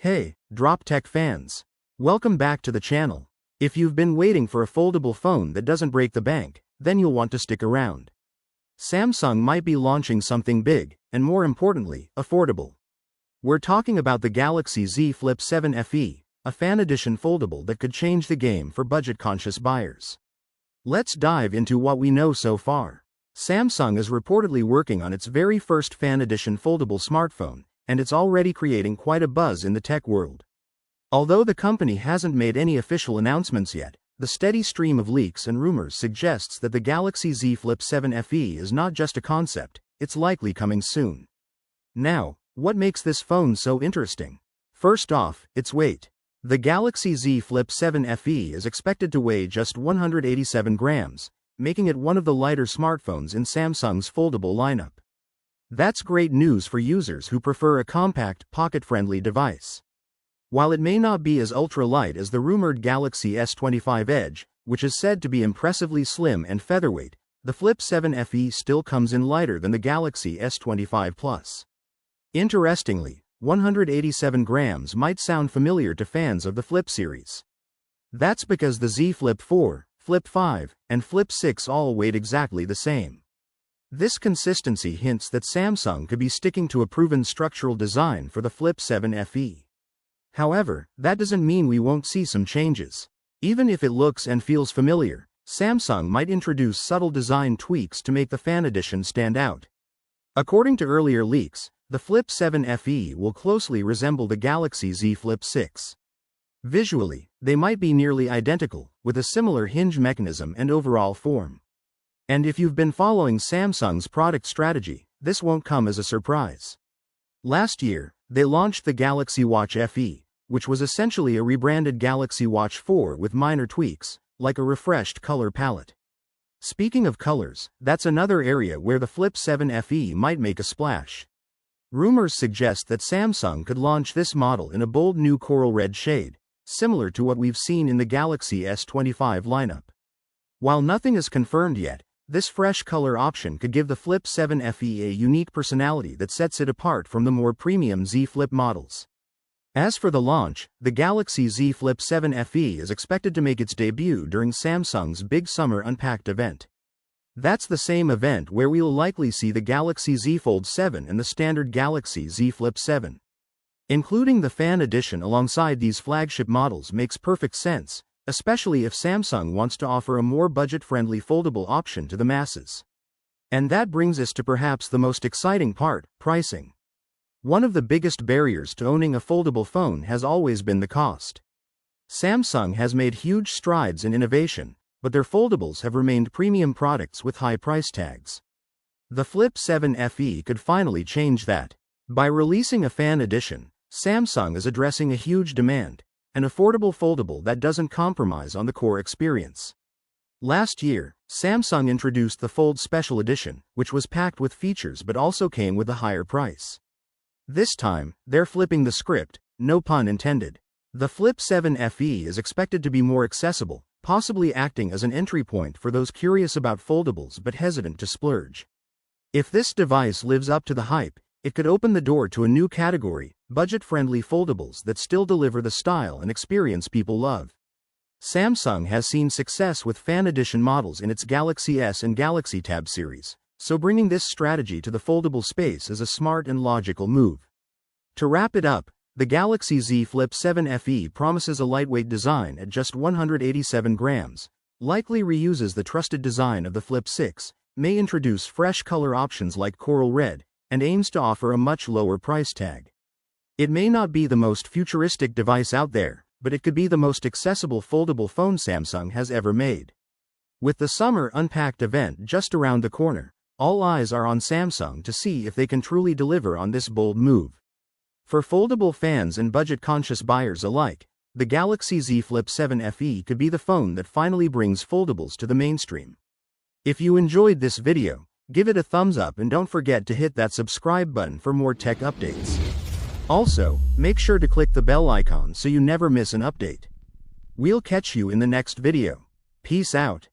Hey, Drop Tech fans! Welcome back to the channel. If you've been waiting for a foldable phone that doesn't break the bank, then you'll want to stick around. Samsung might be launching something big, and more importantly, affordable. We're talking about the Galaxy Z Flip 7 FE, a fan edition foldable that could change the game for budget-conscious buyers. Let's dive into what we know so far. Samsung is reportedly working on its very first fan edition foldable smartphone, and it's already creating quite a buzz in the tech world. Although the company hasn't made any official announcements yet, the steady stream of leaks and rumors suggests that the Galaxy Z Flip 7 FE is not just a concept, it's likely coming soon. Now, what makes this phone so interesting? First off, its weight. The Galaxy Z Flip 7 FE is expected to weigh just 187 grams, making it one of the lighter smartphones in Samsung's foldable lineup. That's great news for users who prefer a compact, pocket-friendly device. While it may not be as ultra-light as the rumored Galaxy S25 Edge, which is said to be impressively slim and featherweight, the Flip 7 FE still comes in lighter than the Galaxy S25 Plus. Interestingly, 187 grams might sound familiar to fans of the Flip series. That's because the Z Flip 4, Flip 5, and Flip 6 all weighed exactly the same. This consistency hints that Samsung could be sticking to a proven structural design for the Flip 7 FE. However, that doesn't mean we won't see some changes. Even if it looks and feels familiar, Samsung might introduce subtle design tweaks to make the fan edition stand out. According to earlier leaks, the Flip 7 FE will closely resemble the Galaxy Z Flip 6. Visually, they might be nearly identical, with a similar hinge mechanism and overall form. And if you've been following Samsung's product strategy, this won't come as a surprise. Last year, they launched the Galaxy Watch FE, which was essentially a rebranded Galaxy Watch 4 with minor tweaks, like a refreshed color palette. Speaking of colors, that's another area where the Flip 7 FE might make a splash. Rumors suggest that Samsung could launch this model in a bold new coral red shade, similar to what we've seen in the Galaxy S25 lineup. While nothing is confirmed yet, this fresh color option could give the Flip 7 FE a unique personality that sets it apart from the more premium Z Flip models. As for the launch, the Galaxy Z Flip 7 FE is expected to make its debut during Samsung's big Summer Unpacked event. That's the same event where we'll likely see the Galaxy Z Fold 7 and the standard Galaxy Z Flip 7. Including the fan edition alongside these flagship models makes perfect sense, especially if Samsung wants to offer a more budget-friendly foldable option to the masses. And that brings us to perhaps the most exciting part, pricing. One of the biggest barriers to owning a foldable phone has always been the cost. Samsung has made huge strides in innovation, but their foldables have remained premium products with high price tags. The Flip 7 FE could finally change that. By releasing a fan edition, Samsung is addressing a huge demand, an affordable foldable that doesn't compromise on the core experience. Last year, Samsung introduced the Fold Special Edition, which was packed with features but also came with a higher price. This time, they're flipping the script, no pun intended. The Flip 7 FE is expected to be more accessible, possibly acting as an entry point for those curious about foldables but hesitant to splurge. If this device lives up to the hype, it could open the door to a new category, budget-friendly foldables that still deliver the style and experience people love. Samsung has seen success with fan edition models in its Galaxy S and Galaxy Tab series, so bringing this strategy to the foldable space is a smart and logical move. To wrap it up, the Galaxy Z Flip 7 FE promises a lightweight design at just 187 grams, likely reuses the trusted design of the Flip 6, may introduce fresh color options like coral red, and aims to offer a much lower price tag. It may not be the most futuristic device out there, but it could be the most accessible foldable phone Samsung has ever made. With the Summer Unpacked event just around the corner, all eyes are on Samsung to see if they can truly deliver on this bold move. For foldable fans and budget-conscious buyers alike, the Galaxy Z Flip 7 FE could be the phone that finally brings foldables to the mainstream. If you enjoyed this video, give it a thumbs up and don't forget to hit that subscribe button for more tech updates. Also, make sure to click the bell icon so you never miss an update. We'll catch you in the next video. Peace out.